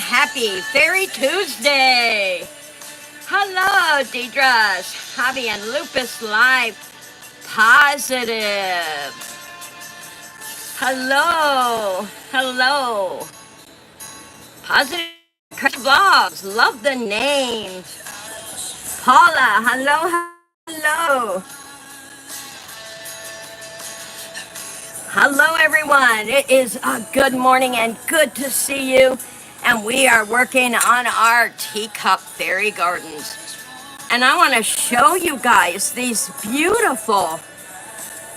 happy Fairy Tuesday. Hello, Deidre's Hobby and Lupus Live Positive. Hello. Positive Vlogs, love the names. Paula, hello. Hello, everyone. It is a good morning and good to see you. And we are working on our teacup fairy gardens. And I want to show you guys these beautiful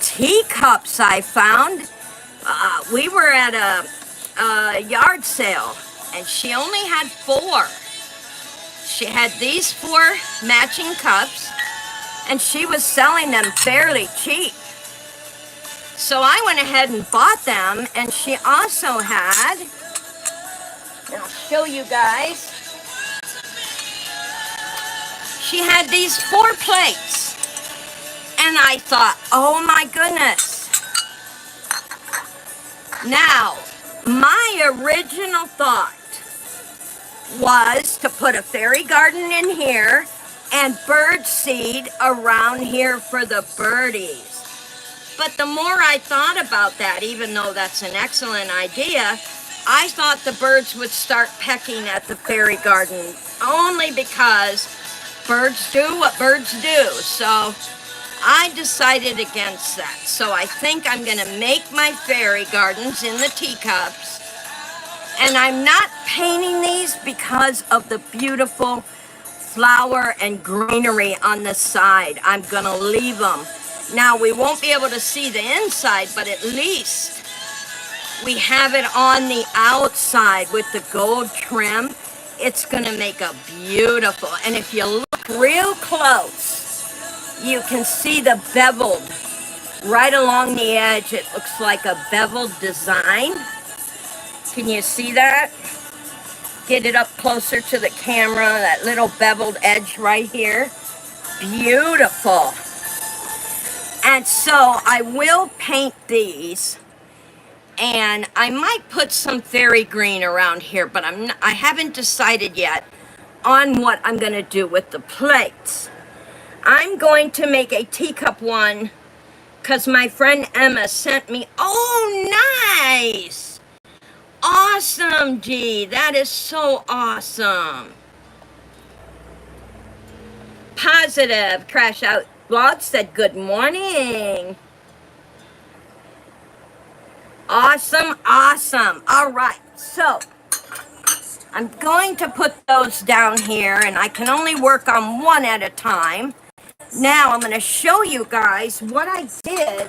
teacups I found. We were at a yard sale and she only had 4. She had these 4 matching cups and she was selling them fairly cheap. So I went ahead and bought them, and she also had, and I'll show you guys, she had these 4 plates. And I thought, oh my goodness. Now, my original thought was to put a fairy garden in here and bird seed around here for the birdies. But the more I thought about that, even though that's an excellent idea, I thought the birds would start pecking at the fairy garden only because birds do what birds do. So I decided against that. So I think I'm going to make my fairy gardens in the teacups. And I'm not painting these because of the beautiful flower and greenery on the side. I'm going to leave them. Now, we won't be able to see the inside, but at least we have it on the outside with the gold trim. It's going to make a beautiful, and if you look real close, you can see the beveled right along the edge. It looks like a beveled design. Can you see that? Get it up closer to the camera, that little beveled edge right here. Beautiful. And so I will paint these, and I might put some fairy green around here, but I haven't decided yet on what I'm going to do with the plates. I'm going to make a teacup one because my friend Emma sent me. Oh, nice! Awesome, G. That is so awesome. Positive Crash Out Vlog said good morning. Awesome. All right, so I'm going to put those down here, and I can only work on one at a time. Now I'm going to show you guys what I did.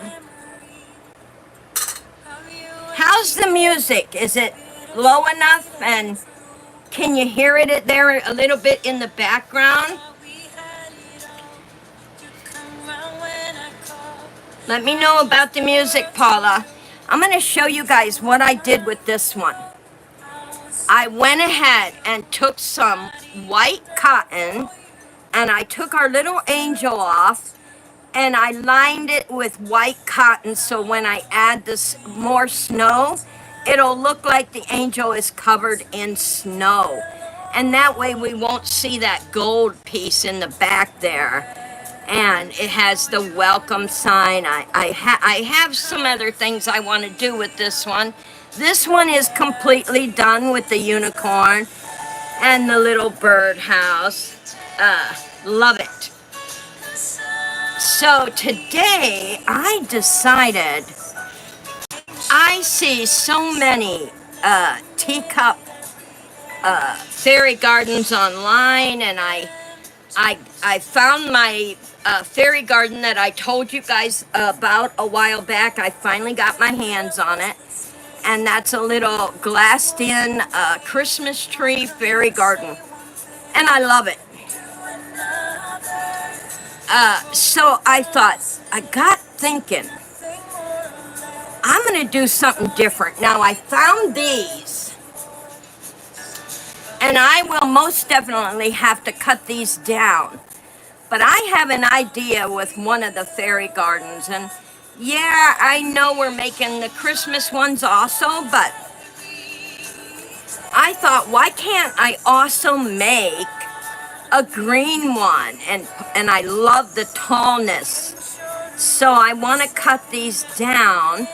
How's the music? Is it low enough, and can you hear it there a little bit in the background? Let me know about the music, Paula. I'm going to show you guys what I did with this one. I went ahead and took some white cotton, and I took our little angel off, and I lined it with white cotton, so when I add this more snow, it'll look like the angel is covered in snow. And that way we won't see that gold piece in the back there. And it has the welcome sign. I have some other things I want to do with this one. This one is completely done with the unicorn and the little birdhouse. Love it. So today I decided, I see so many teacup fairy gardens online, and I found my fairy garden that I told you guys about a while back. I finally got my hands on it, and that's a little glassed in Christmas tree fairy garden, and I love it. So I thought, I got thinking, I'm going to do something different. Now I found these, and I will most definitely have to cut these down. But I have an idea with one of the fairy gardens, and yeah, I know we're making the Christmas ones also, but I thought, why can't I also make a green one? And I love the tallness. So I want to cut these down.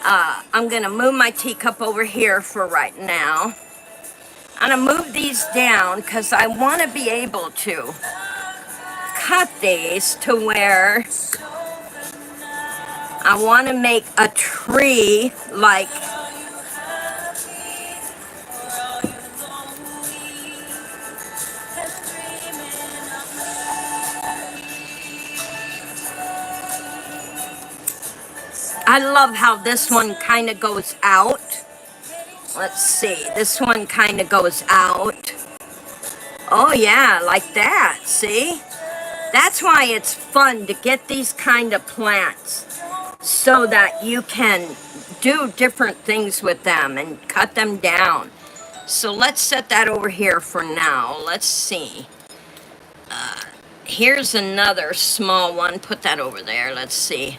I'm going to move my teacup over here for right now. I'm going to move these down because I want to be able to cut these to where I want to make a tree like I love how this one kind of goes out. Let's see, this one kind of goes out. Oh yeah, like that, see? That's why it's fun to get these kind of plants so that you can do different things with them and cut them down. So let's set that over here for now. Let's see. Here's another small one. Put that over there. Let's see.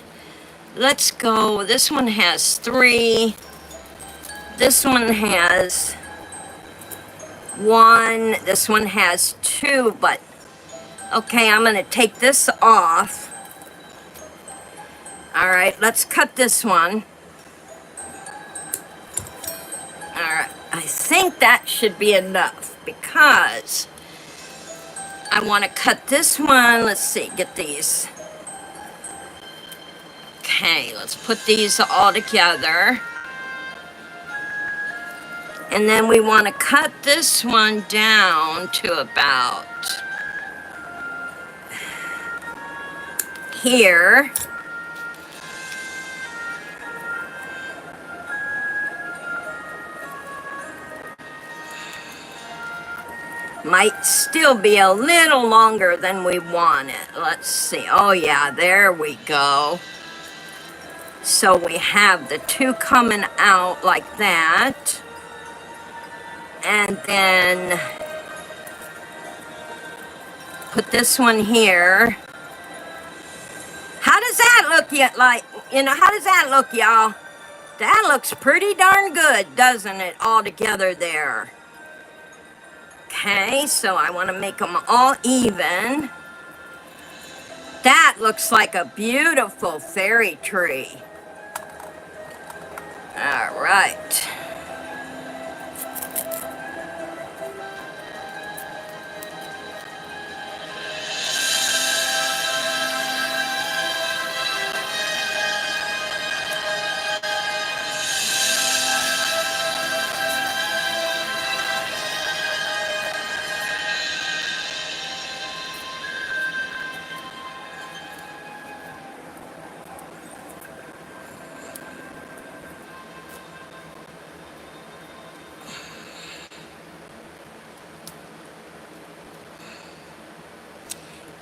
Let's go. This one has 3. This one has 1. This one has 2, but okay, I'm going to take this off. All right, let's cut this one. All right, I think that should be enough because I want to cut this one. Let's see, get these. Okay, let's put these all together. And then we want to cut this one down to about here. Might still be a little longer than we want it. Let's see. Oh yeah, there we go. So we have the 2 coming out like that. And then put this one here. How does that look yet? Like, you know, how does that look, y'all? That looks pretty darn good, doesn't it, all together there? Okay, so I want to make them all even. That looks like a beautiful fairy tree. All right.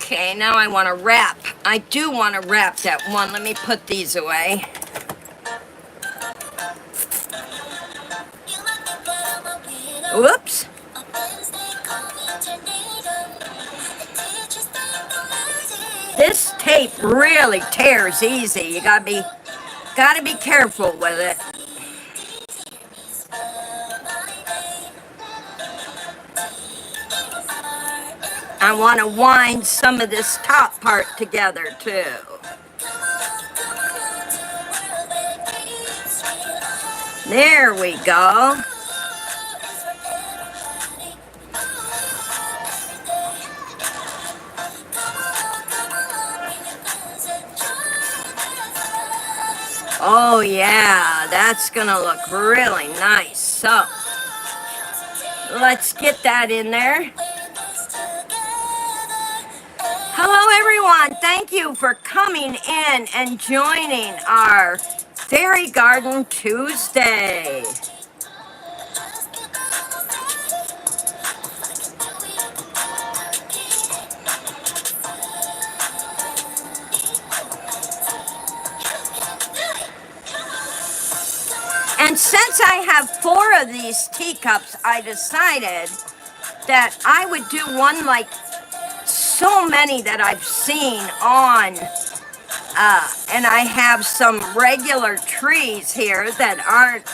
Okay, now I want to wrap. I do want to wrap that one. Let me put these away. Whoops. This tape really tears easy. You gotta be careful with it. I want to wind some of this top part together too. There we go. Oh yeah, that's gonna look really nice. So let's get that in there. Hello everyone, thank you for coming in and joining our Fairy Garden Tuesday. And since I have 4 of these teacups, I decided that I would do one like so many that I've seen on, and I have some regular trees here that aren't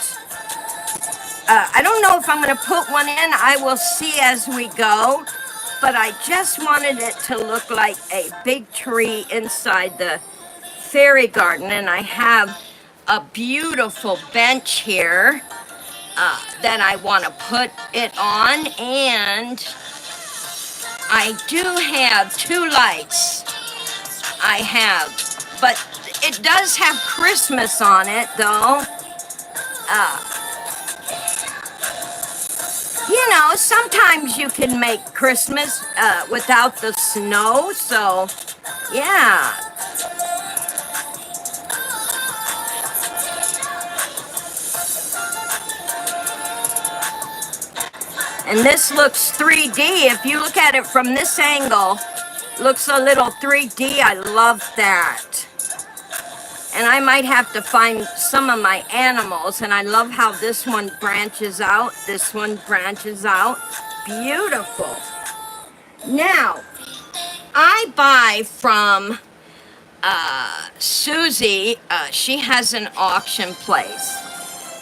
I don't know if I'm going to put one in. I will see as we go. But I just wanted it to look like a big tree inside the fairy garden. And I have a beautiful bench here that I want to put it on. And I do have 2 lights. I have. But it does have Christmas on it, though. You know, sometimes you can make Christmas without the snow, so yeah. And this looks 3D. If you look at it from this angle, looks a little 3D. I love that. And I might have to find some of my animals, and I love how this one branches out, this one branches out. Beautiful. Now, I buy from Susie. She has an auction place.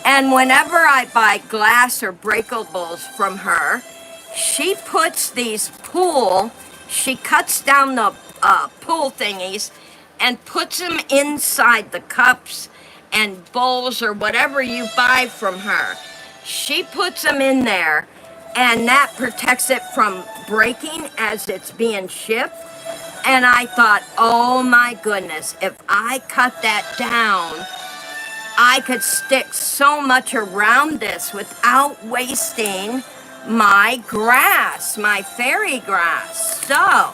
And whenever I buy glass or breakables from her, she puts these she cuts down the pool thingies and puts them inside the cups and bowls or whatever you buy from her. She puts them in there, and that protects it from breaking as it's being shipped. And I thought, oh my goodness, if I cut that down, I could stick so much around this without wasting my grass, my fairy grass. So,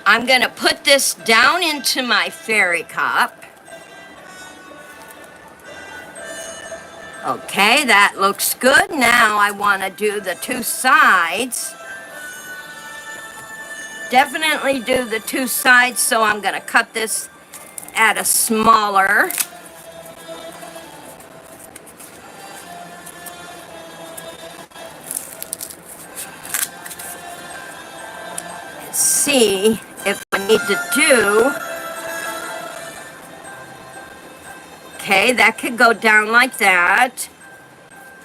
I'm going to put this down into my fairy cup. Okay, that looks good. Now I want to do the 2 sides. Definitely do the 2 sides, so I'm going to cut this at a smaller. Let's see if I need to do. Okay, that could go down like that.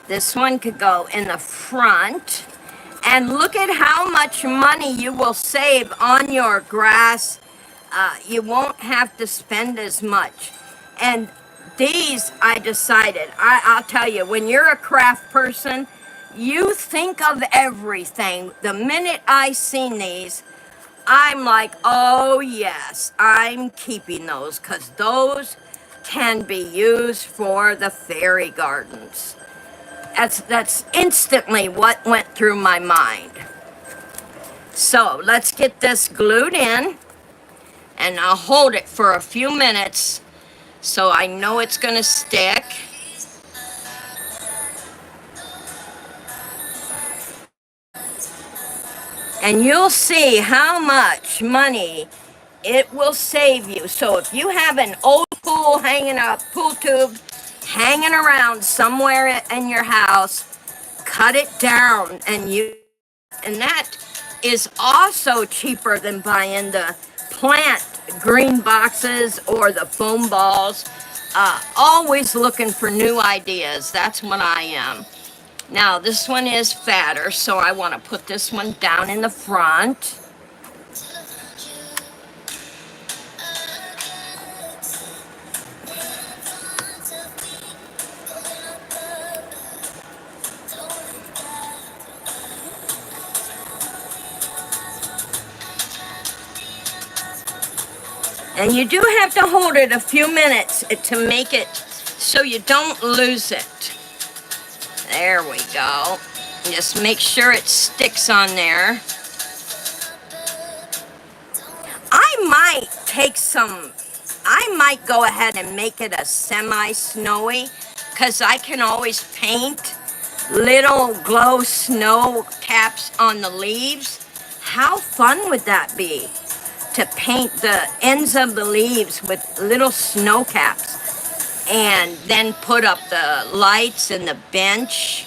This one could go in the front. And look at how much money you will save on your grass. You won't have to spend as much. And these, I decided, I'll tell you, when you're a craft person, you think of everything. The minute I seen these, I'm like, oh yes, I'm keeping those, because those can be used for the fairy gardens. That's instantly what went through my mind. So let's get this glued in, and I'll hold it for a few minutes so I know it's going to stick. And you'll see how much money it will save you. So if you have an old pool hanging up, pool tube hanging around somewhere in your house, cut it down, and that is also cheaper than buying the plant green boxes or the foam balls. Always looking for new ideas. That's what I am. Now this one is fatter, so I want to put this one down in the front. And you do have to hold it a few minutes to make it so you don't lose it. There we go. Just make sure it sticks on there. I might go ahead and make it a semi-snowy, because I can always paint little glow snow caps on the leaves. How fun would that be? To paint the ends of the leaves with little snow caps, and then put up the lights and the bench.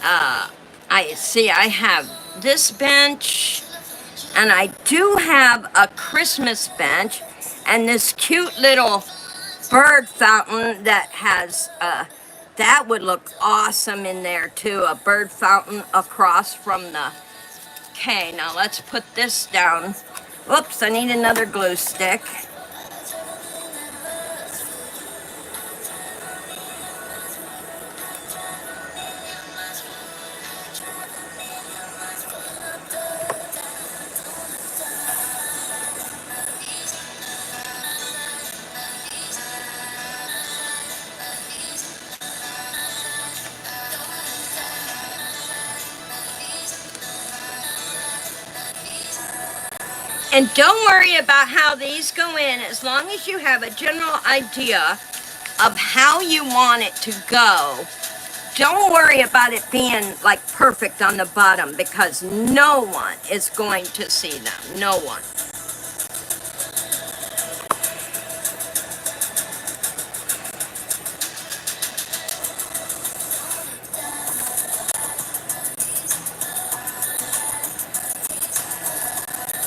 I have this bench, and I do have a Christmas bench, and this cute little bird fountain that has, that would look awesome in there too. A bird fountain across from the, okay, now let's put this down. Oops, I need another glue stick. And don't worry about how these go in, as long as you have a general idea of how you want it to go. Don't worry about it being like perfect on the bottom, because no one is going to see them. No one.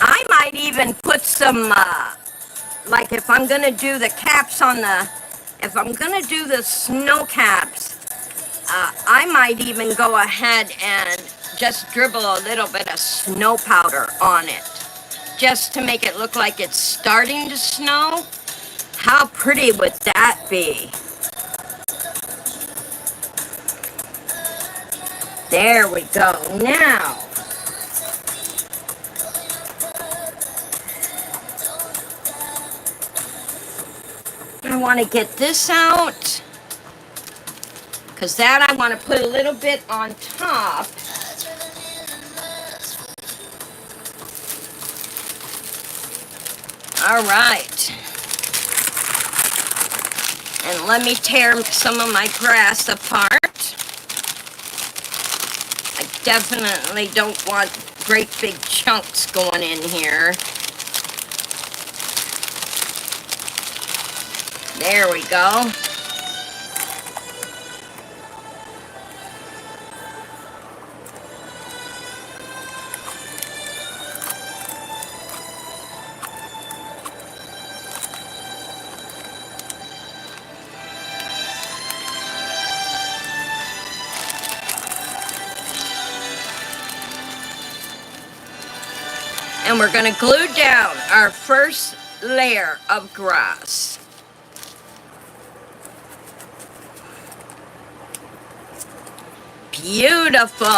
I might even put some, like if I'm gonna do the caps on the, if I'm gonna do the snow caps, I might even go ahead and just dribble a little bit of snow powder on it, just to make it look like it's starting to snow. How pretty would that be? There we go. Now, I want to get this out, because that I want to put a little bit on top. All right. And let me tear some of my grass apart. I definitely don't want great big chunks going in here. There we go. And we're going to glue down our first layer of grass. Beautiful.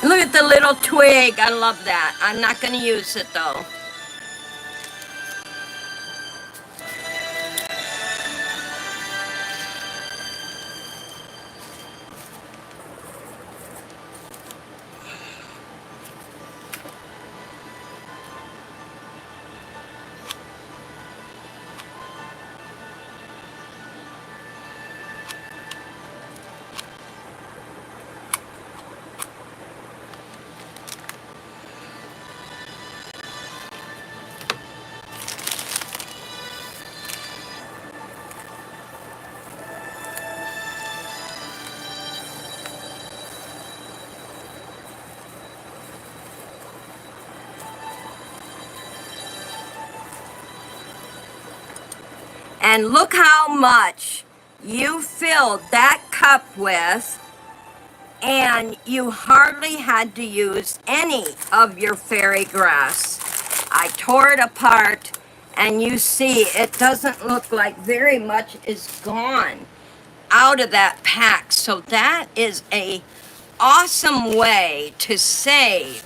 Look at the little twig. I love that. I'm not going to use it though. And look how much you filled that cup with, and you hardly had to use any of your fairy grass. I tore it apart, and you see it doesn't look like very much is gone out of that pack. So that is a awesome way to save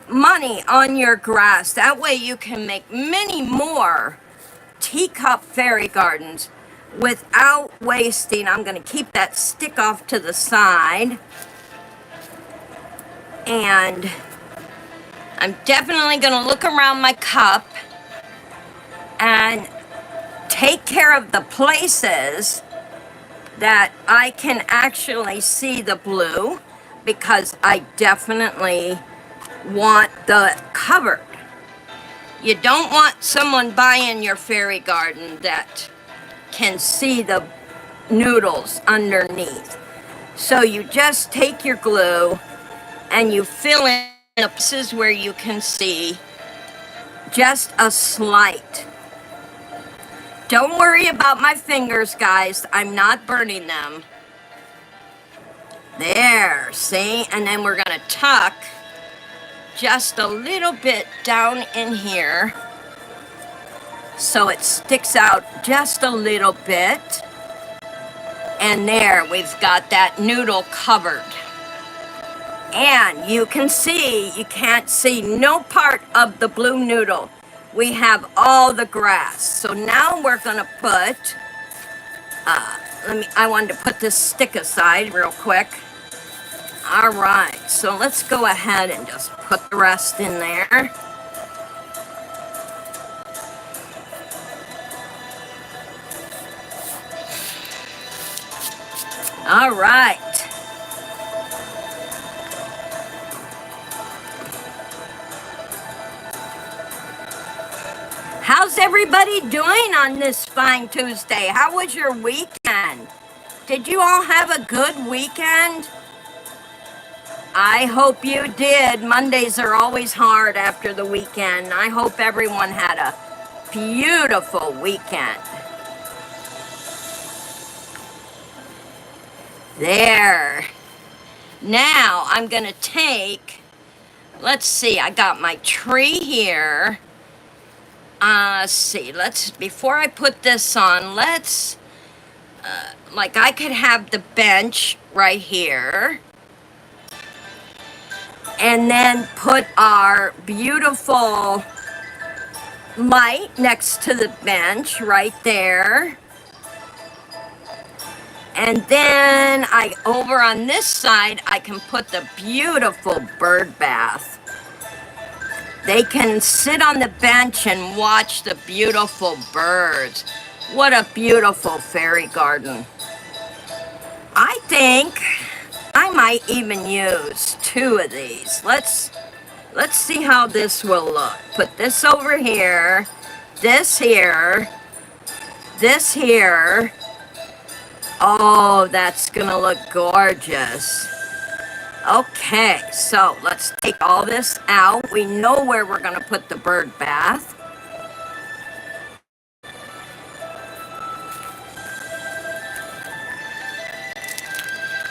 money on your grass. That way you can make many more teacup fairy gardens without wasting. I'm going to keep that stick off to the side, and I'm definitely going to look around my cup and take care of the places that I can actually see the blue, because I definitely want the cover. You don't want someone buying your fairy garden that can see the noodles underneath. So you just take your glue and you fill in the places where you can see just a slight. Don't worry about my fingers, guys. I'm not burning them. There, see? And then we're gonna tuck just a little bit down in here so it sticks out just a little bit. And there, we've got that noodle covered. And you can see, you can't see no part of the blue noodle. We have all the grass. So now we're gonna put, I wanted to put this stick aside real quick. All right, so let's go ahead and just put the rest in there. All right. How's everybody doing on this fine Tuesday? How was your weekend? Did you all have a good weekend? I hope you did. Mondays are always hard after the weekend. I hope everyone had a beautiful weekend. There. Now I'm gonna take, let's see, I got my tree here. Let's see, before I put this on, like I could have the bench right here. And then put our beautiful light next to the bench right there. And then over on this side, I can put the beautiful bird bath. They can sit on the bench and watch the beautiful birds. What a beautiful fairy garden. I think I might even use 2 of these. Let's see how this will look. Put this over here, this here, this here. Oh, that's gonna look gorgeous. Okay, so let's take all this out. We know where we're gonna put the bird bath.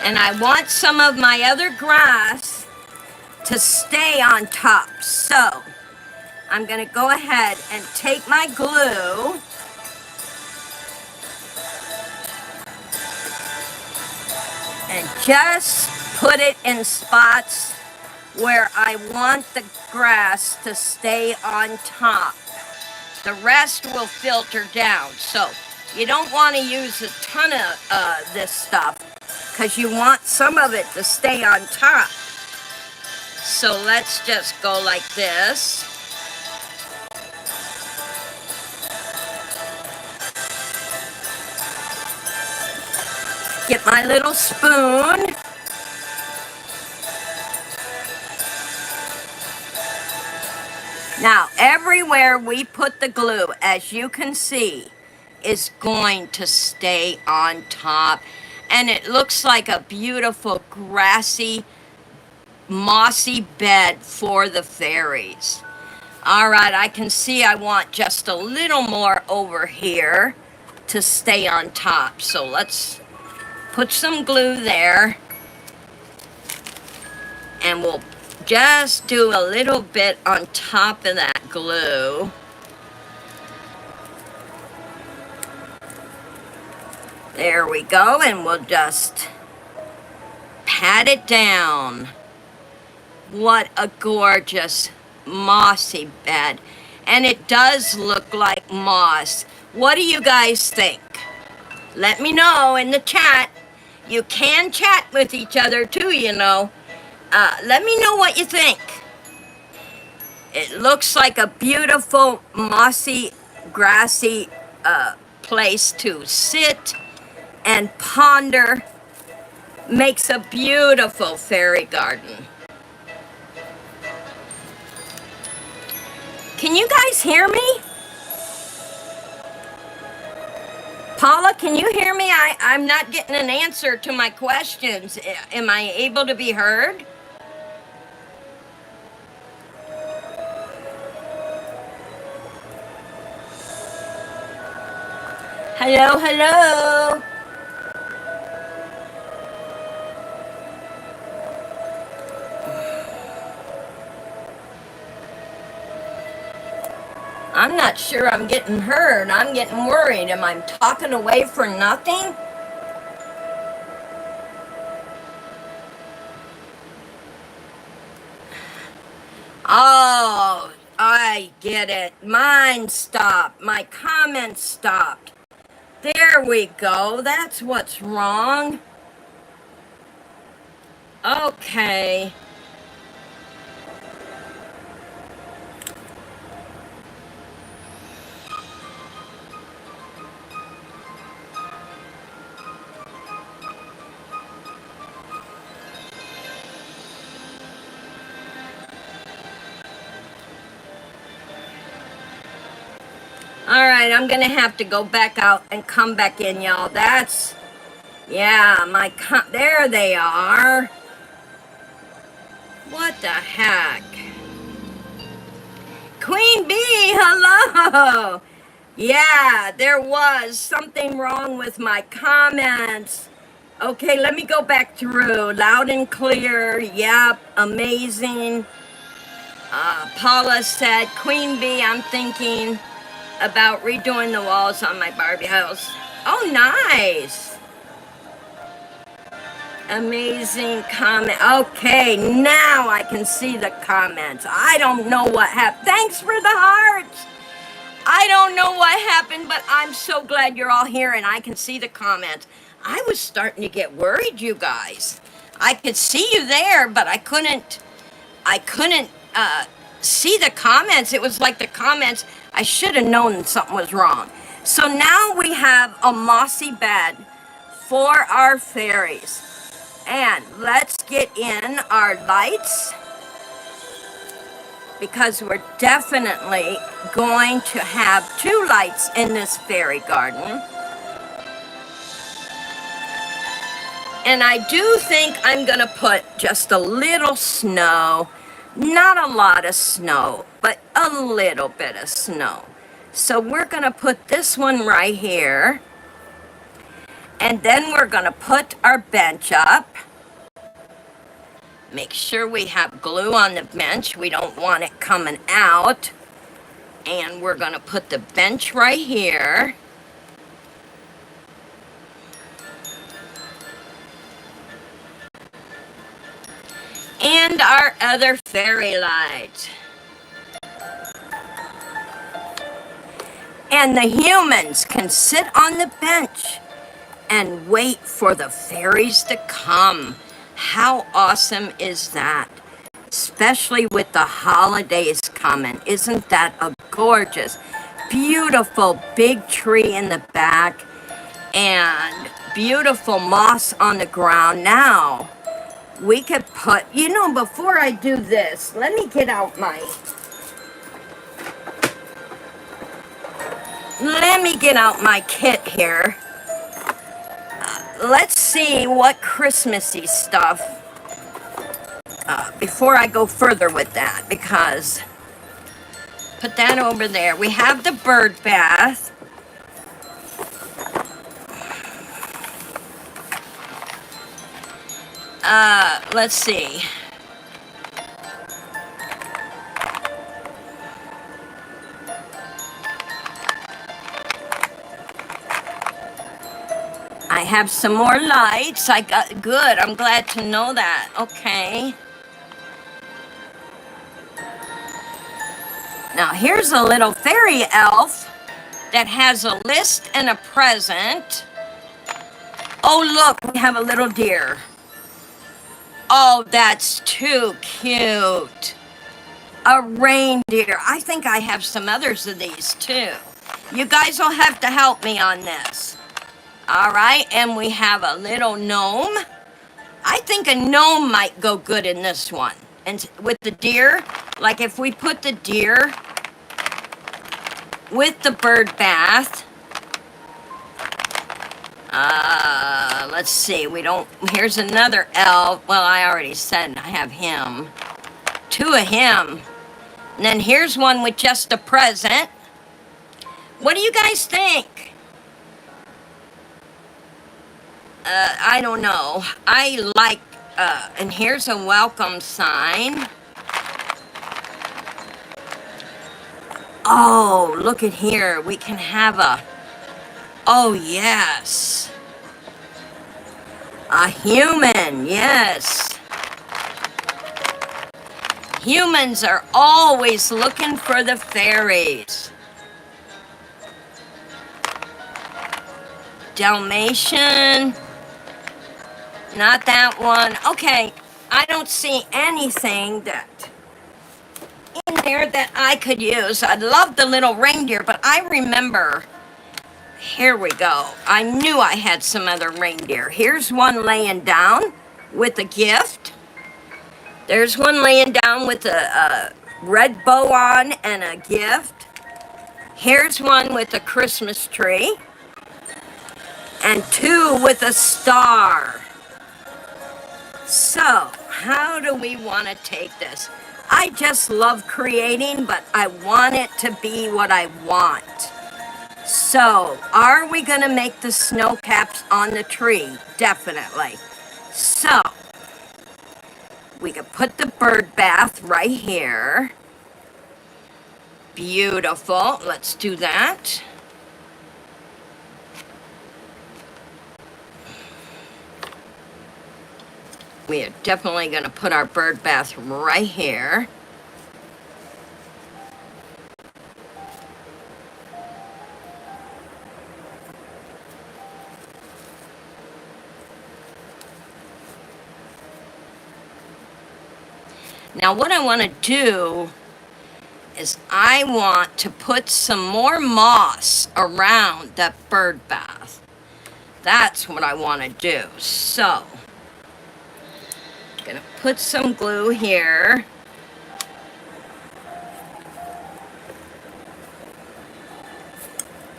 And I want some of my other grass to stay on top. So I'm gonna go ahead and take my glue and just put it in spots where I want the grass to stay on top. The rest will filter down. So you don't want to use a ton of this stuff because you want some of it to stay on top. So let's just go like this. Get my little spoon. Now, everywhere we put the glue, as you can see, is going to stay on top. And it looks like a beautiful grassy, mossy bed for the fairies. All right, I can see I want just a little more over here to stay on top. So let's put some glue there. And we'll just do a little bit on top of that glue. There we go, and we'll just pat it down. What a gorgeous mossy bed. And it does look like moss. What do you guys think? Let me know in the chat. You can chat with each other too, you know. Let me know what you think. It looks like a beautiful, mossy, grassy place to sit and ponder. Makes a beautiful fairy garden. Can you guys hear me? Paula, can you hear me? I'm not getting an answer to my questions. Am I able to be heard? Hello, hello. I'm not sure I'm getting heard. I'm getting worried. Am I talking away for nothing? Oh, I get it. Mine stopped. My comments stopped. There we go. That's what's wrong. Okay. All right, I'm gonna have to go back out and come back in, y'all. That's, yeah, there they are. What the heck? Queen Bee, hello. Yeah, there was something wrong with my comments. Okay, let me go back through. Loud and clear. Yep, amazing. Paula said, Queen Bee, I'm thinking about redoing the walls on my Barbie house. Oh, nice. Amazing comment. Okay, now I can see the comments. I don't know what happened. Thanks for the hearts. I don't know what happened, but I'm so glad you're all here and I can see the comments. I was starting to get worried, you guys. I could see you there, but I couldn't see the comments. It was like the comments, I should have known something was wrong. So now we have a mossy bed for our fairies. And let's get in our lights, because we're definitely going to have 2 lights in this fairy garden. And I do think I'm gonna put just a little snow, not a lot of snow, but a little bit of snow. So we're gonna put this one right here. And then we're gonna put our bench up. Make sure we have glue on the bench. We don't want it coming out. And we're gonna put the bench right here. And our other fairy light. And the humans can sit on the bench and wait for the fairies to come. How awesome is that? Especially with the holidays coming. Isn't that a gorgeous, beautiful big tree in the back and beautiful moss on the ground? Now, we could put, you know, before I do this, let me get out my kit here. Let's see what Christmassy stuff, before I go further with that, because put that over there. We have the bird bath. Let's see. I have some more lights. Good, I'm glad to know that. Okay. Now here's a little fairy elf that has a list and a present. Oh look, we have a little deer. Oh, that's too cute. A reindeer. I think I have some others of these too. You guys will have to help me on this. All right, and we have a little gnome. I think a gnome might go good in this one. And with the deer, like if we put the deer with the bird bath. Let's see, here's another elf. Well, I already said I have him. 2 of him. And then here's one with just a present. What do you guys think? I don't know. I like, and here's a welcome sign. Oh, look at here. We can have a, oh yes, a human, yes. Humans are always looking for the fairies. Dalmatian, not that one. Okay, I don't see anything that in there that I could use. I love the little reindeer, but I remember, here we go. I knew I had some other reindeer. Here's one laying down with a gift. There's one laying down with a red bow on and a gift. Here's one with a Christmas tree. And two with a star. So, how do we want to take this? I just love creating, but I want it to be what I want. So, are we going to make the snow caps on the tree? Definitely. So, we can put the bird bath right here. Beautiful. Let's do that. We are definitely going to put our bird bath right here. Now what I want to do is I want to put some more moss around that bird bath. That's what I want to do. So, I'm going to put some glue here.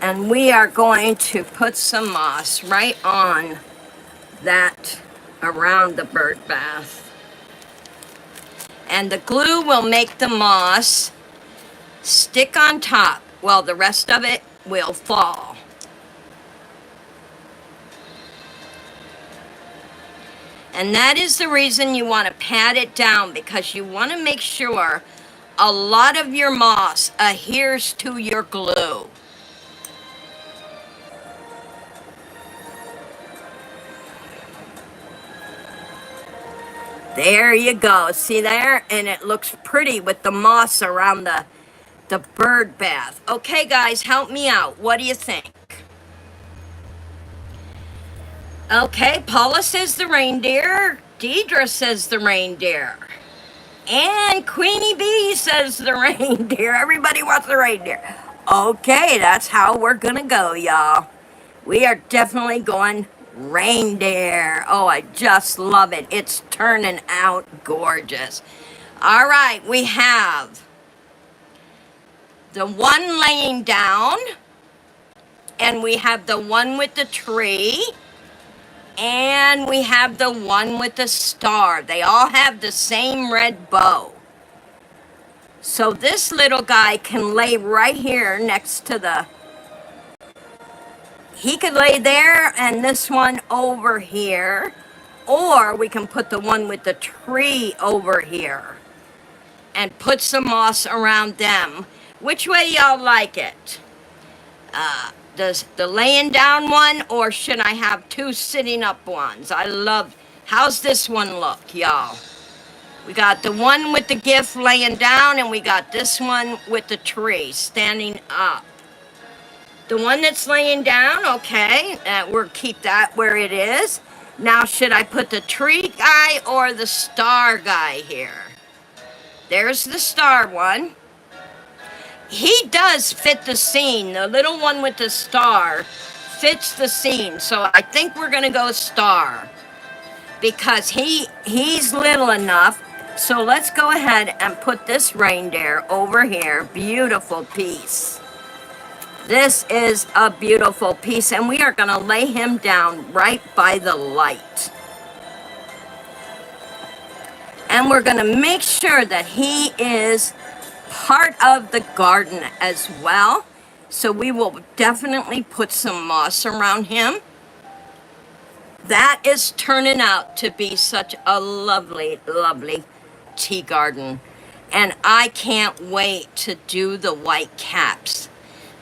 And we are going to put some moss right on that around the bird bath. And the glue will make the moss stick on top while the rest of it will fall. And that is the reason you want to pat it down, because you want to make sure a lot of your moss adheres to your glue. There you go. See there? And it looks pretty with the moss around the bird bath. Okay, guys, help me out. What do you think? Okay, Paula says the reindeer. Deidre says the reindeer. And Queenie Bee says the reindeer. Everybody wants the reindeer. Okay, that's how we're gonna go, y'all. We are definitely going reindeer. Oh, I just love it. It's turning out gorgeous. All right, we have the one laying down, and we have the one with the tree, and we have the one with the star. They all have the same red bow. So this little guy can lay right here next to the, he could lay there and this one over here, or we can put the one with the tree over here and put some moss around them. Which way y'all like it? Does the laying down one, or should I have two sitting up ones? I love, how's this one look, y'all? We got the one with the gift laying down, and we got this one with the tree standing up. The one that's laying down, okay, we'll keep that where it is. Now, should I put the tree guy or the star guy here? There's the star one. He does fit the scene. The little one with the star fits the scene. So I think we're going to go star, because he's little enough. So let's go ahead and put this reindeer over here. Beautiful piece. This is a beautiful piece, and we are going to lay him down right by the light. And we're going to make sure that he is part of the garden as well. So we will definitely put some moss around him. That is turning out to be such a lovely, lovely tea garden. And I can't wait to do the white caps.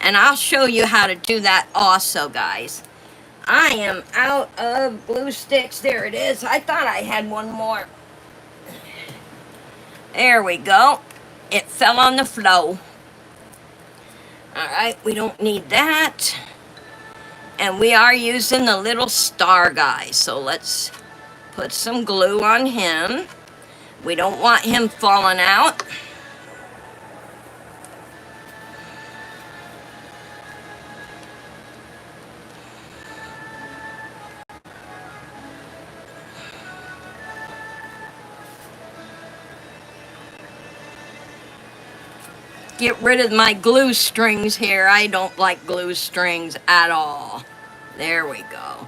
And I'll show you how to do that also, guys. I am out of glue sticks. There it is. I thought I had one more. There we go. It fell on the floor. All right, we don't need that. And we are using the little star guy. So let's put some glue on him. We don't want him falling out. Get rid of my glue strings here. I don't like glue strings at all. There we go.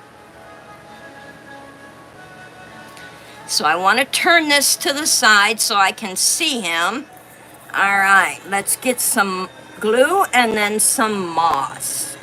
So I want to turn this to the side so I can see him. All right, let's get some glue and then some moss.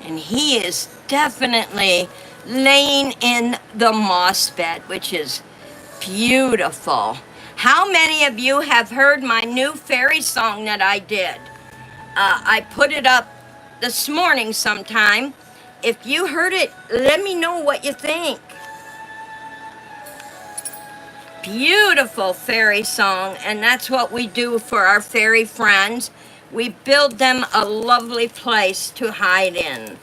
And he is definitely laying in the moss bed, which is beautiful. How many of you have heard my new fairy song that I did? I put it up this morning sometime. If you heard it, let me know what you think. Beautiful fairy song, and that's what we do for our fairy friends. We build them a lovely place to hide in.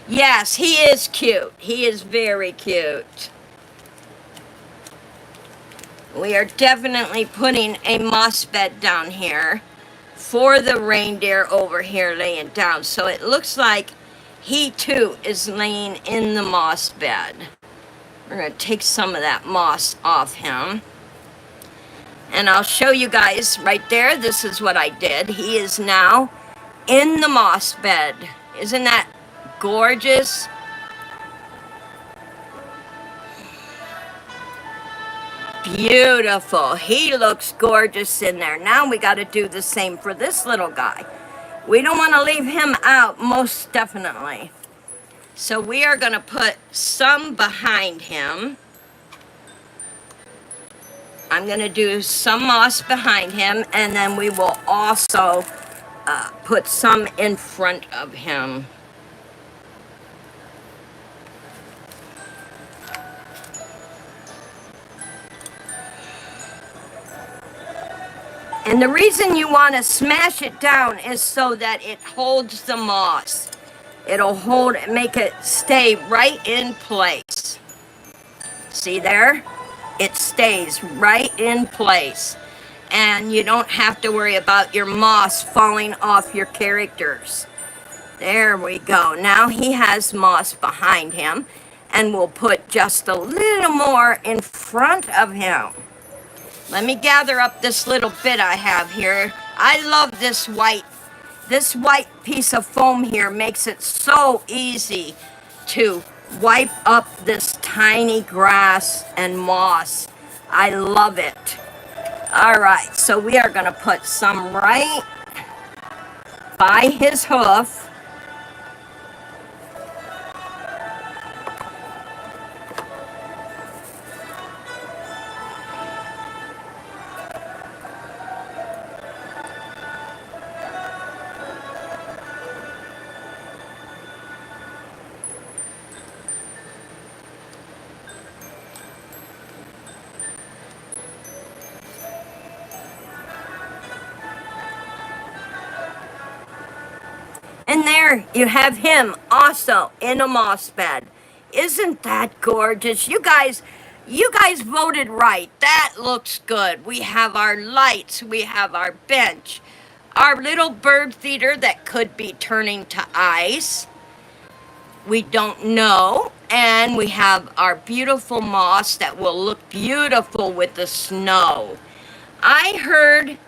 Yes, he is cute. He is very cute. We are definitely putting a moss bed down here for the reindeer over here laying down. So it looks like he too is laying in the moss bed. We're going to take some of that moss off him. And I'll show you guys right there. This is what I did. He is now in the moss bed. Isn't that gorgeous? Beautiful. He looks gorgeous in there. Now we got to do the same for this little guy. We don't want to leave him out, most definitely. So we are going to put some behind him. I'm going to do some moss behind him, and then we will also put some in front of him. And the reason you want to smash it down is so that it holds the moss. It'll hold, make it stay right in place. See there? It stays right in place. And you don't have to worry about your moss falling off your characters. There we go. Now he has moss behind him, and we'll put just a little more in front of him. Let me gather up this little bit I have here. I love this white. This white piece of foam here makes it so easy to wipe up this tiny grass and moss. I love it. All right, so we are going to put some right by his hoof. And there you have him also in a moss bed. Isn't that gorgeous? You guys voted right. That looks good. We have our lights, we have our bench, Our little bird feeder that could be turning to ice. We don't know. And we have our beautiful moss that will look beautiful with the snow. I heard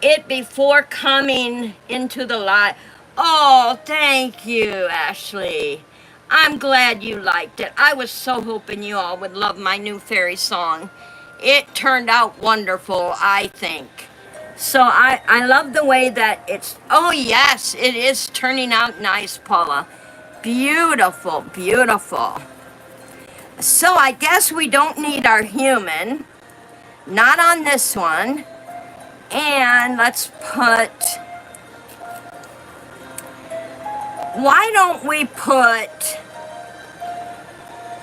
it before coming into the light. Oh, thank you, Ashley. I'm glad you liked it. I was so hoping you all would love my new fairy song. It turned out wonderful, I think. So I love the way that it's, oh yes, it is turning out nice, Paula. Beautiful, beautiful. So I guess we don't need our human. Not on this one. And let's put, why don't we put,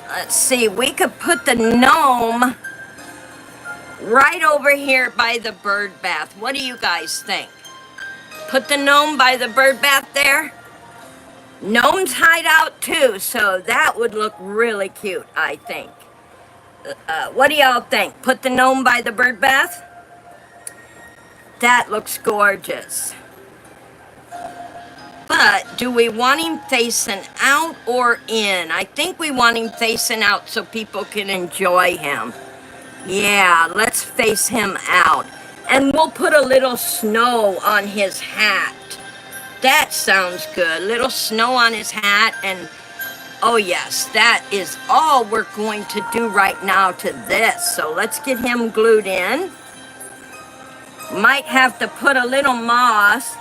let's see, we could put the gnome right over here by the bird bath. What do you guys think? Put the gnome by the bird bath there. Gnomes hide out too, so that would look really cute, I think. What do y'all think? Put the gnome by the bird bath? That looks gorgeous. But do we want him facing out or in? I think we want him facing out so people can enjoy him. Yeah, let's face him out. And we'll put a little snow on his hat. That sounds good. Little snow on his hat. And oh yes, that is all we're going to do right now to this. So let's get him glued in. Might have to put a little moss.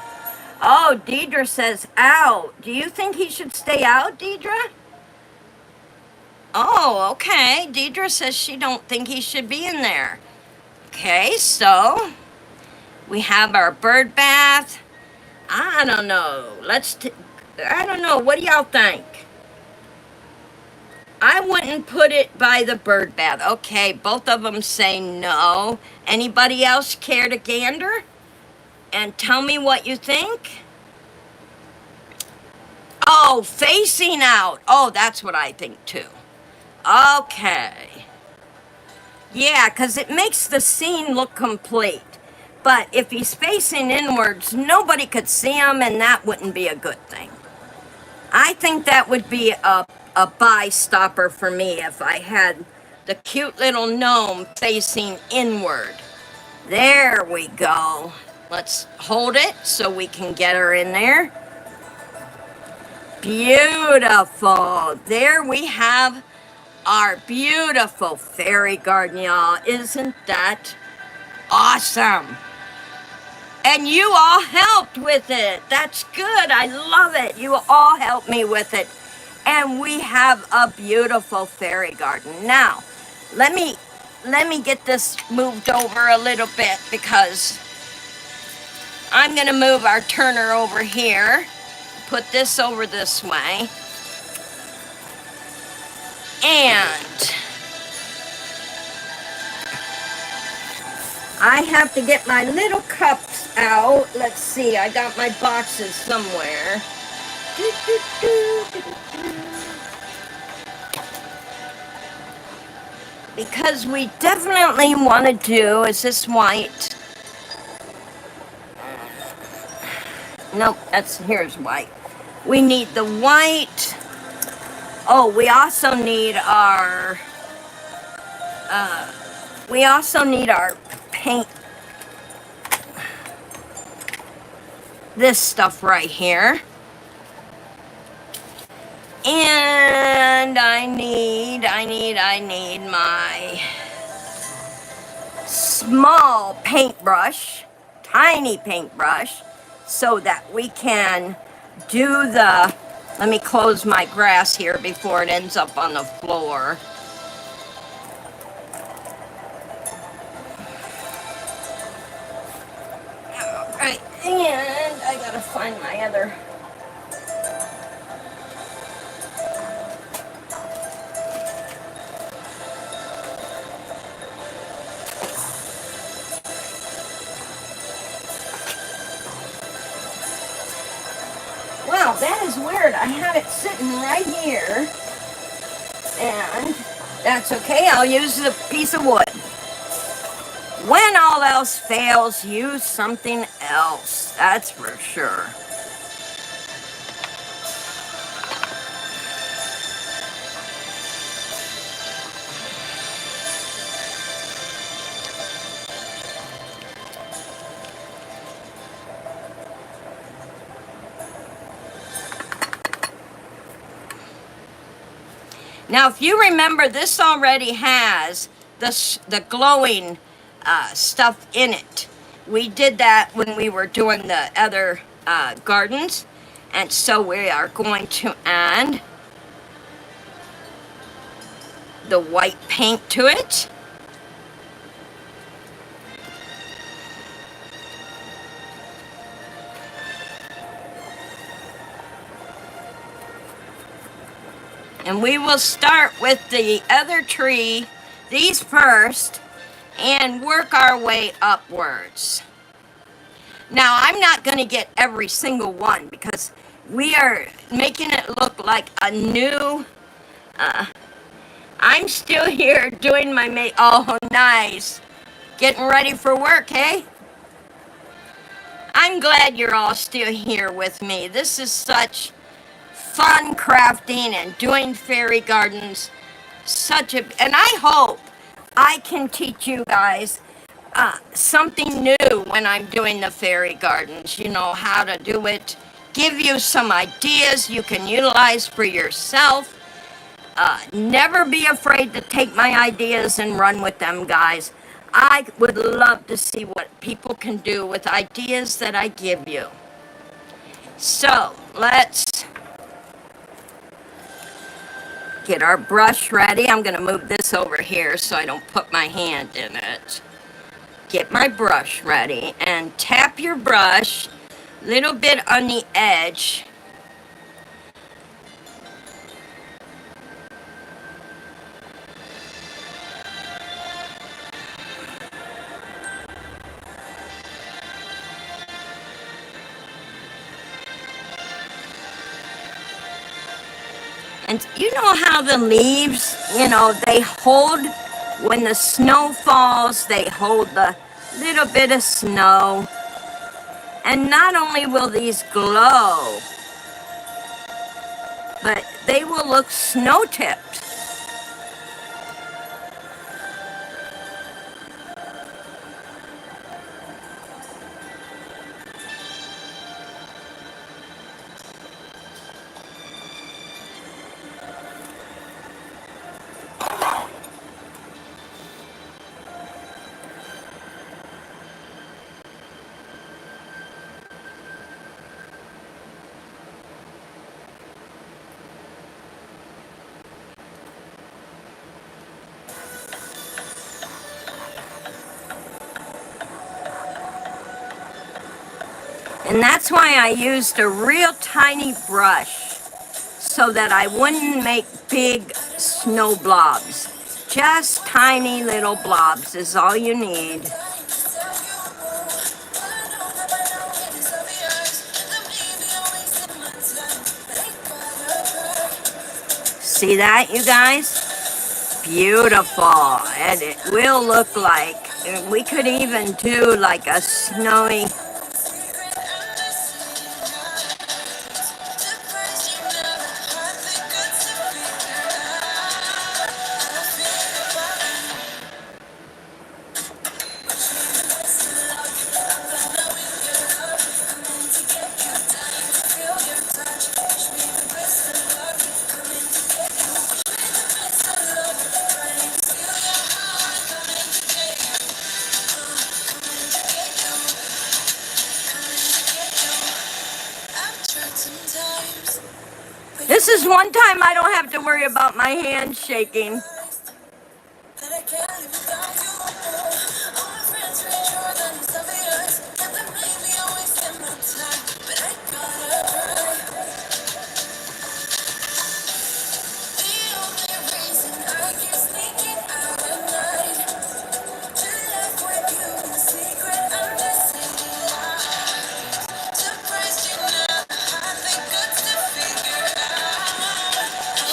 Oh, Deidre says out. Do you think he should stay out, Deidre? Oh, okay. Deidre says she don't think he should be in there. Okay, so we have our bird bath. I don't know. I don't know. What do y'all think? I wouldn't put it by the bird bath. Okay, both of them say no. Anybody else care to gander? And tell me what you think. Oh, facing out. Oh, that's what I think too. Okay. Yeah, because it makes the scene look complete. But if he's facing inwards, nobody could see him, and that wouldn't be a good thing. I think that would be a buy stopper for me if I had the cute little gnome facing inward. There we go. Let's hold it so we can get her in there. Beautiful. There we have our beautiful fairy garden, y'all. Isn't that awesome? And you all helped with it. That's good. I love it. You all helped me with it. And we have a beautiful fairy garden. Now, let me get this moved over a little bit because I'm going to move our turner over here. Put this over this way. And I have to get my little cups out. Let's see, I got my boxes somewhere. Because we definitely want to do, is this white? Nope, here's white. We need the white. Oh, we also need our paint. This stuff right here. And I need my small paintbrush, tiny paintbrush, so that we can do the, let me close my grass here before it ends up on the floor. All right, and I gotta find my other. Wow, that is weird. I had it sitting right here. And that's okay. I'll use the piece of wood. When all else fails, use something else. That's for sure. Now, if you remember, this already has the glowing stuff in it. We did that when we were doing the other gardens. And so we are going to add the white paint to it. And we will start with the other tree, these first, and work our way upwards. Now, I'm not going to get every single one because we are making it look like a new, I'm still here doing my oh, nice. Getting ready for work, hey? I'm glad you're all still here with me. This is such fun crafting and doing fairy gardens. And I hope I can teach you guys something new when I'm doing the fairy gardens. You know how to do it. Give you some ideas you can utilize for yourself. Never be afraid to take my ideas and run with them, guys. I would love to see what people can do with ideas that I give you. So let's get our brush ready. I'm going to move this over here so I don't put my hand in it. Get my brush ready and tap your brush a little bit on the edge. And you know how the leaves, they hold, when the snow falls, they hold the little bit of snow. And not only will these glow, but they will look snow-tipped. And that's why I used a real tiny brush so that I wouldn't make big snow blobs. Just tiny little blobs is all you need. See that, you guys? Beautiful. And it will look like, we could even do like a snowy, this is one time I don't have to worry about my hands shaking.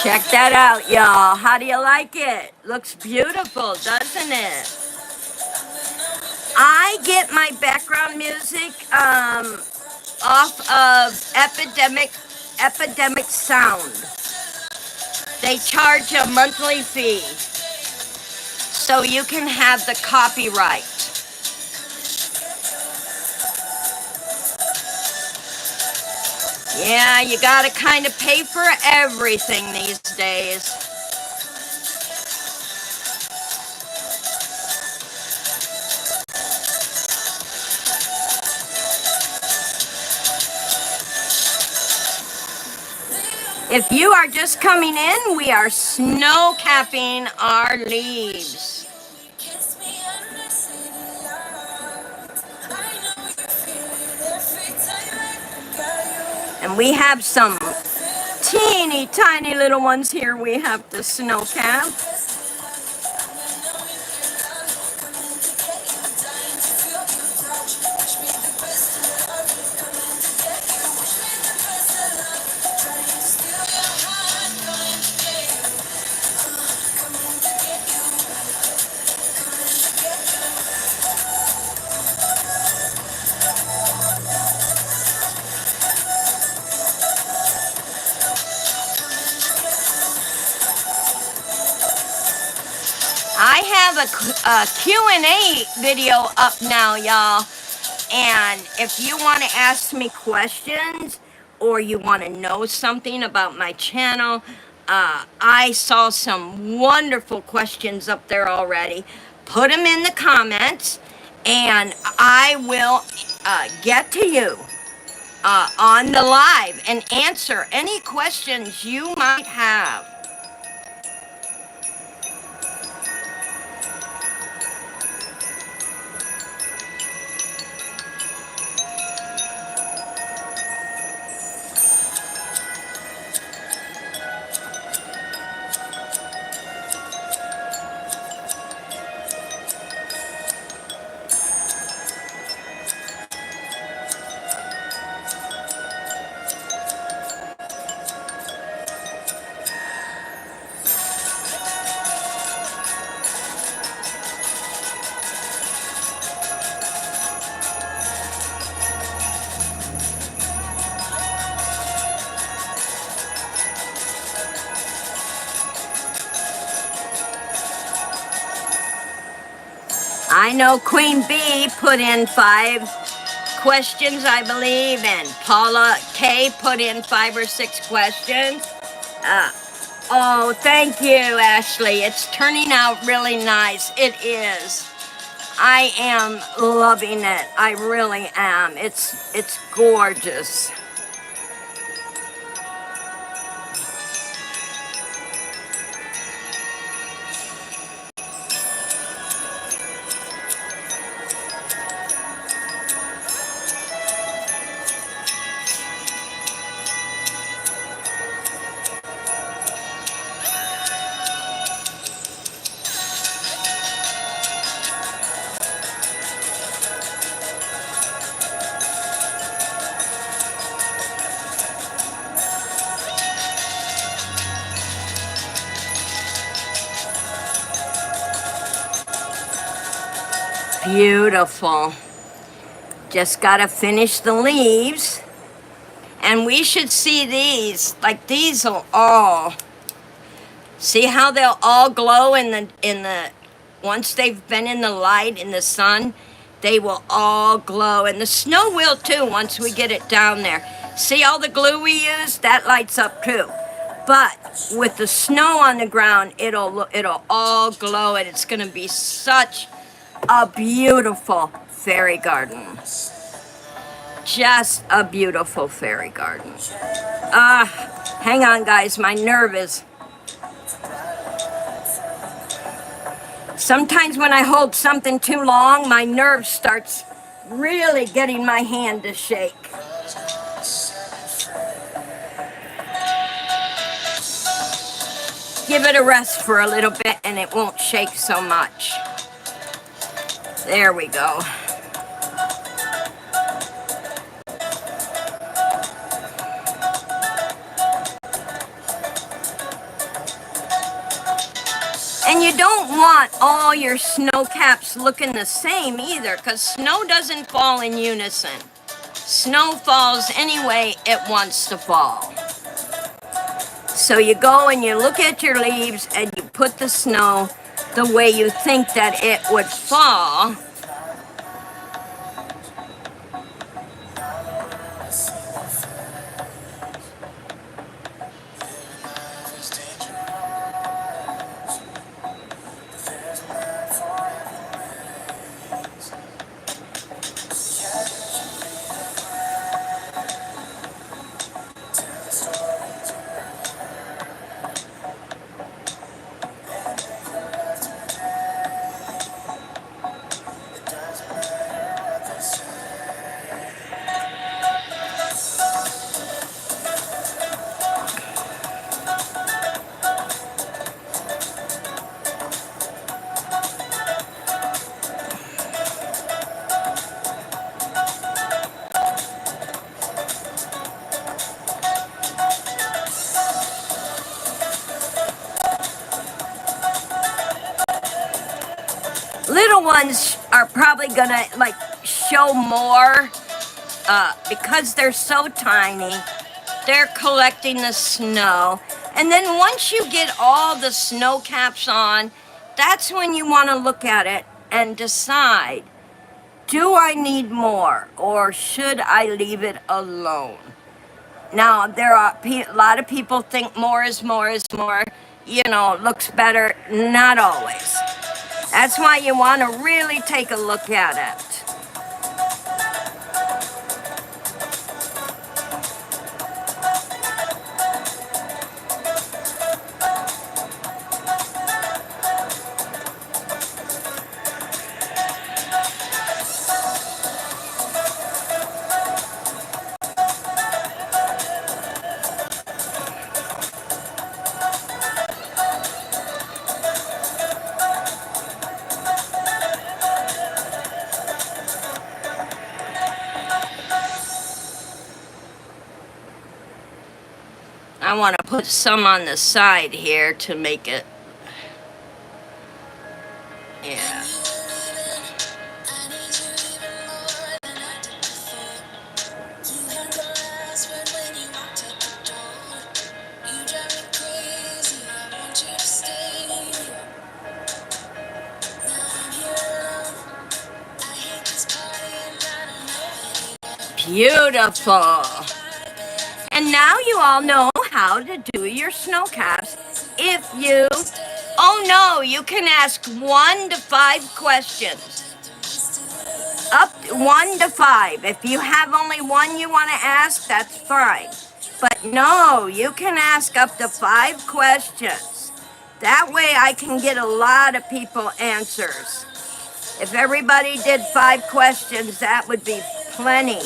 Check that out, y'all. How do you like it? Looks beautiful, doesn't it? I get my background music off of Epidemic Sound. They charge a monthly fee, so you can have the copyright. Yeah, you gotta kind of pay for everything these days. If you are just coming in, we are snow capping our leaves. And we have some teeny tiny little ones here we have to snow cap. I have a Q&A video up now, y'all. And if you want to ask me questions or you want to know something about my channel, I saw some wonderful questions up there already. Put them in the comments and I will get to you on the live and answer any questions you might have. I know Queen Bee put in 5 questions, I believe, and Paula K put in 5 or 6 questions. Oh, thank you, Ashley. It's turning out really nice. It is. I am loving it. I really am. It's gorgeous. Beautiful. Just gotta finish the leaves. And we should see these, like these will all, see how they'll all glow in the, once they've been in the light, in the sun, they will all glow. And the snow will too, once we get it down there. See all the glue we use? That lights up too. But with the snow on the ground, it'll all glow, and it's gonna be such a beautiful fairy garden. Just a beautiful fairy garden. Hang on guys, my nerve is... Sometimes when I hold something too long, my nerve starts really getting my hand to shake. Give it a rest for a little bit and it won't shake so much. There we go. And you don't want all your snow caps looking the same either, because snow doesn't fall in unison. Snow falls any way it wants to fall. So you go and you look at your leaves and you put the snow the way you think that it would fall. Little ones are probably gonna like show more because they're so tiny. They're collecting the snow. And then once you get all the snow caps on, that's when you want to look at it and decide, do I need more or should I leave it alone? Now, there are a lot of people think more is more is more, you know, looks better. Not always. That's why you want to really take a look at it. I want to put some on the side here to make it, yeah. Beautiful. And now you all know how to do your snow caps. If you, oh no, you can ask 1 to 5 questions. Up 1 to 5. If you have only one you want to ask, that's fine. But no, you can ask up to 5 questions. That way I can get a lot of people answers. If everybody did 5 questions, that would be plenty.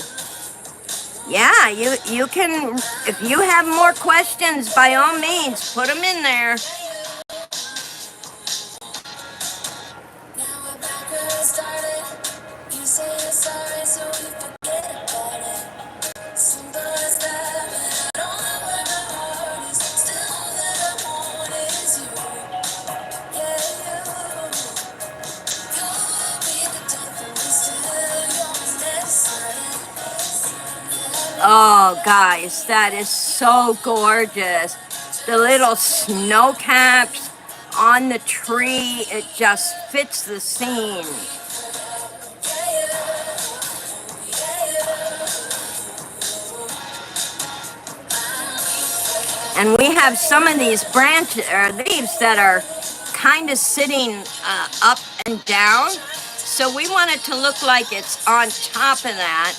Yeah, you can, if you have more questions, by all means, put them in there. Oh, guys, that is so gorgeous. The little snow caps on the tree, it just fits the scene. And we have some of these branches or leaves that are kind of sitting up and down. So we want it to look like it's on top of that.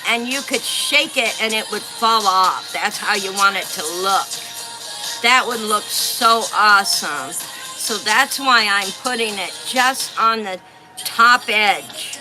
And you could shake it and it would fall off. That's how you want it to look. That would look so awesome. So that's why I'm putting it just on the top edge.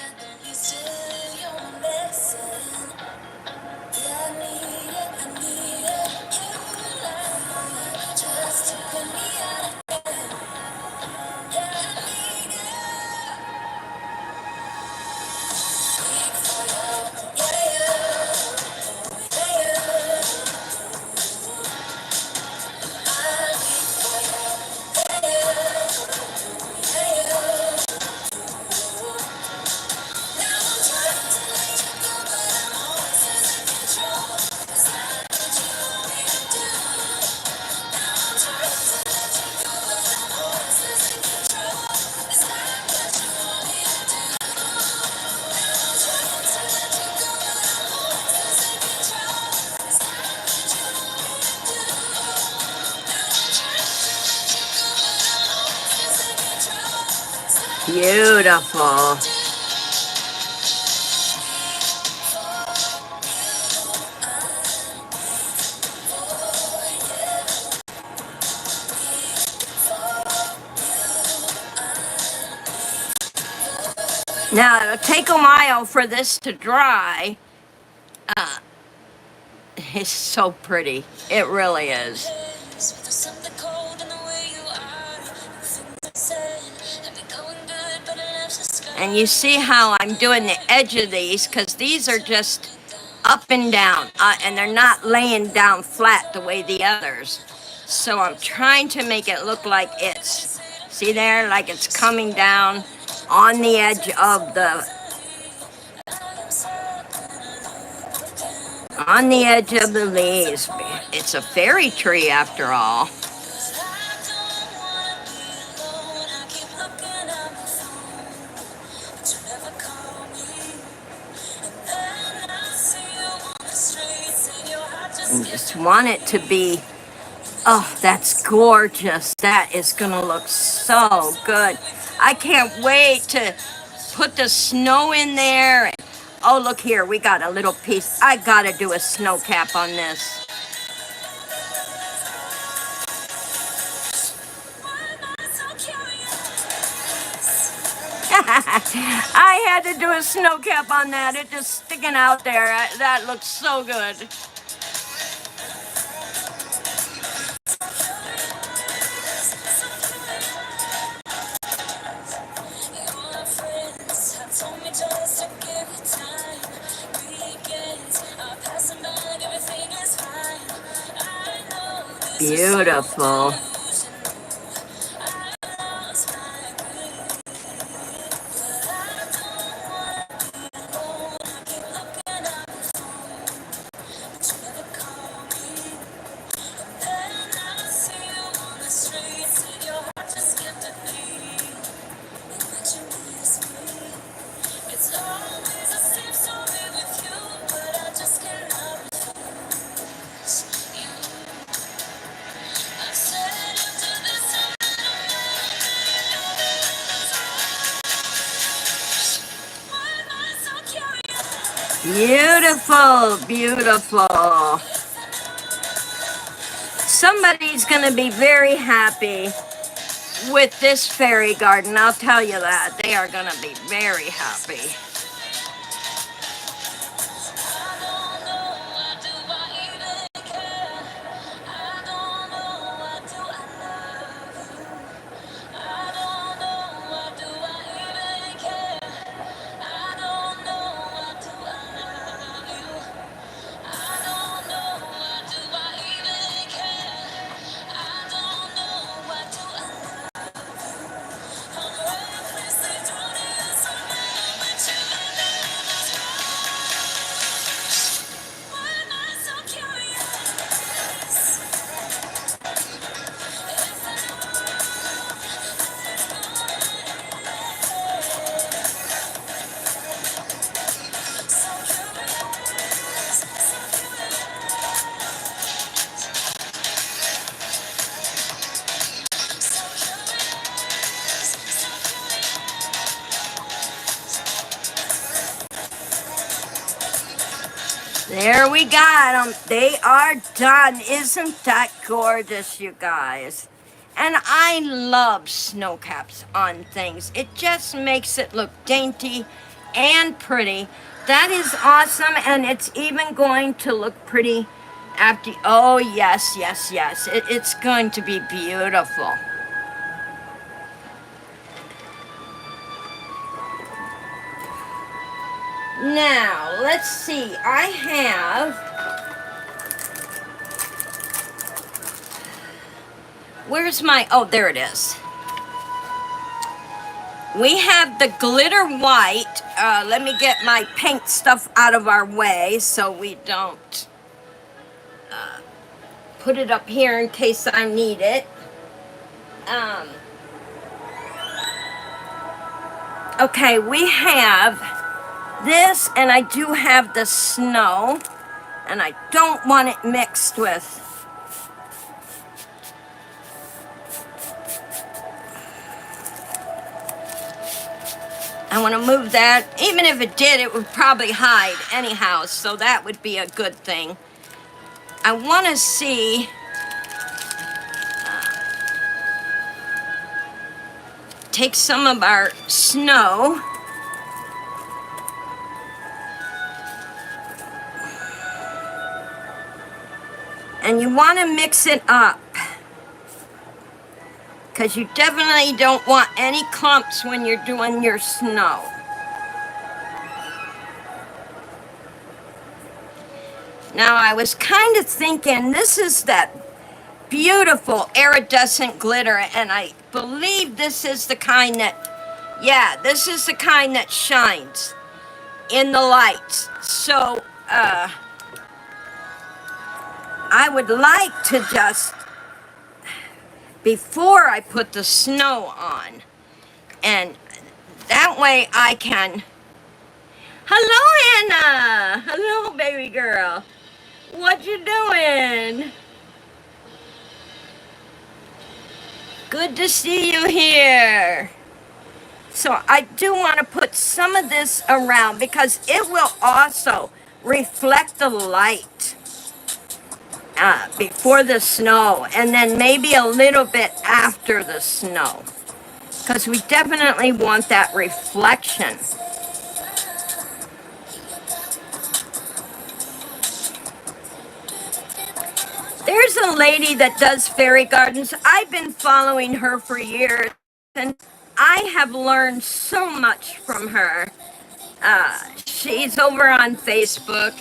Beautiful. Now, it'll take a while for this to dry. It's so pretty. It really is. And you see how I'm doing the edge of these, because these are just up and down, and they're not laying down flat the way the others. So I'm trying to make it look like it's, see there, like it's coming down on the edge of the, leaves. It's a fairy tree after all. And just want it to be, oh, that's gorgeous. That is gonna look so good. I can't wait to put the snow in there. Oh, look here, we got a little piece. I gotta do a snow cap on this. I had to do a snow cap on that. It just sticking out there. That looks so good. Beautiful. Beautiful, beautiful. Somebody's going to be very happy with this fairy garden. I'll tell you that. They are going to be very happy. There we got them. They are done. Isn't that gorgeous, you guys? And I love snow caps on things. It just makes it look dainty and pretty. That is awesome, and it's even going to look pretty after. Oh, yes, yes, yes. It's going to be beautiful. Now, let's see. I have... Where's my... Oh, there it is. We have the glitter white. Let me get my paint stuff out of our way so we don't put it up here in case I need it. Okay, we have this, and I do have the snow, and I don't want it mixed with. I want to move that. Even if it did, it would probably hide anyhow, so that would be a good thing. I want to see... take some of our snow. And you want to mix it up, because you definitely don't want any clumps when you're doing your snow. Now I was kind of thinking, this is that beautiful iridescent glitter, and I believe this is the kind that, yeah, this is the kind that shines in the lights. So, I would like to just, before I put the snow on, and that way I can... Hello, Anna! Hello, baby girl. What you doing? Good to see you here. So I do want to put some of this around because it will also reflect the light before the snow, and then maybe a little bit after the snow, because we definitely want that reflection. There's a lady that does fairy gardens. I've been following her for years, and I have learned so much from her. She's over on Facebook.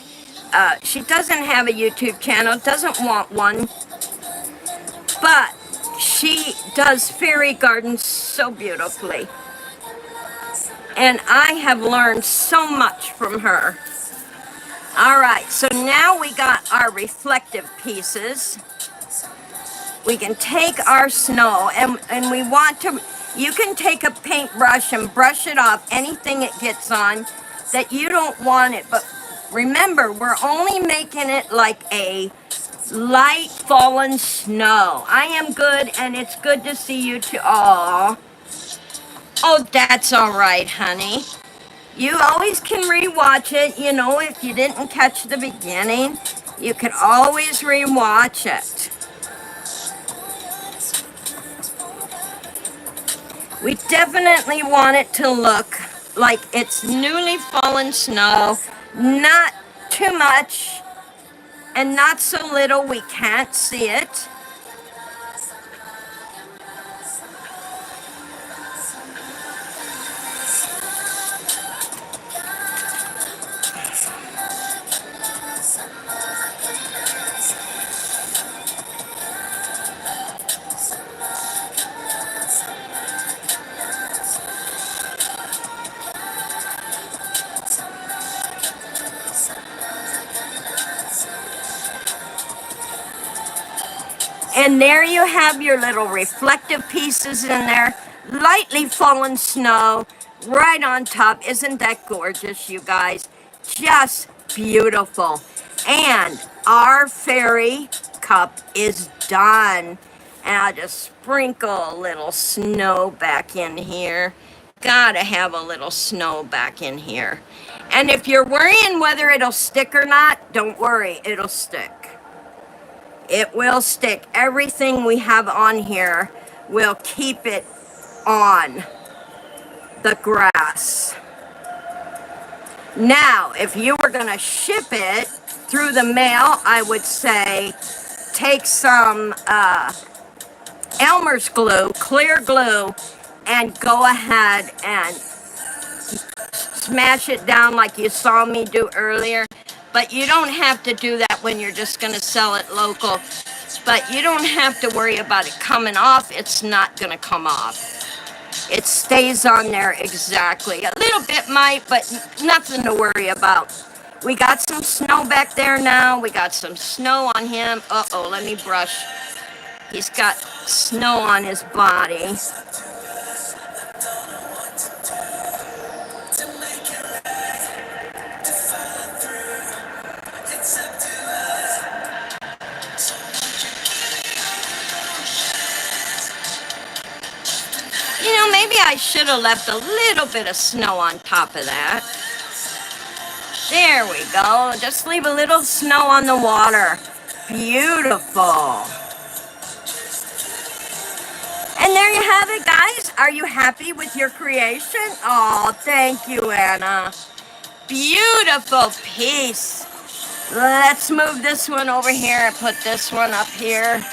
She doesn't have a YouTube channel, doesn't want one, but she does fairy gardens so beautifully. And I have learned so much from her. All right, so now we got our reflective pieces. We can take our snow, and we want to, you can take a paintbrush and brush it off anything it gets on that you don't want it, but remember, we're only making it like a light fallen snow. I am good, and it's good to see you too. Aww. Oh, that's all right, honey. You always can rewatch it, you know, if you didn't catch the beginning. You can always rewatch it. We definitely want it to look like it's newly fallen snow, not too much and not so little we can't see it. And there you have your little reflective pieces in there. Lightly fallen snow right on top. Isn't that gorgeous, you guys? Just beautiful. And our fairy cup is done. And I'll just sprinkle a little snow back in here. Gotta have a little snow back in here. And if you're worrying whether it'll stick or not, don't worry, it'll stick. It will stick. Everything we have on here will keep it on the grass. Now, if you were going to ship it through the mail, I would say take some Elmer's glue, clear glue, and go ahead and smash it down like you saw me do earlier. But you don't have to do that when you're just going to sell it local. But you don't have to worry about it coming off. It's not going to come off. It stays on there exactly. A little bit might, but nothing to worry about. We got some snow back there now. We got some snow on him. Uh-oh, let me brush. He's got snow on his body. Maybe I should have left a little bit of snow on top of that. There we go. Just leave a little snow on the water. Beautiful. And there you have it, guys. Are you happy with your creation? Oh, thank you, Anna. Beautiful piece. Let's move this one over here and put this one up here.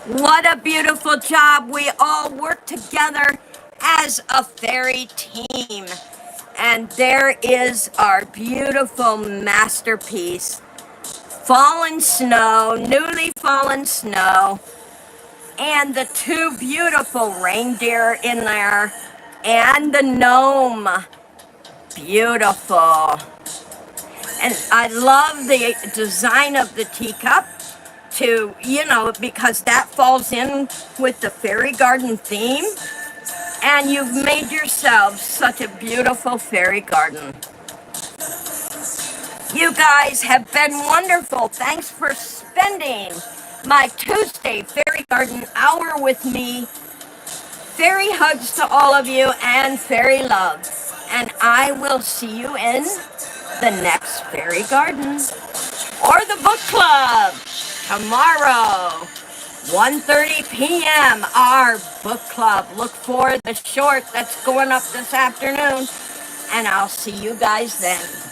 What a beautiful job. We all work together as a fairy team. And there is our beautiful masterpiece. Fallen snow, newly fallen snow, and the two beautiful reindeer in there, and the gnome. Beautiful. And I love the design of the teacup too, because that falls in with the fairy garden theme. And you've made yourselves such a beautiful fairy garden. You guys have been wonderful. Thanks for spending my Tuesday Fairy Garden Hour with me. Fairy hugs to all of you and fairy love. And I will see you in the next fairy garden or the book club tomorrow, 1:30 p.m. our book club. Look for the short that's going up this afternoon. And I'll see you guys then.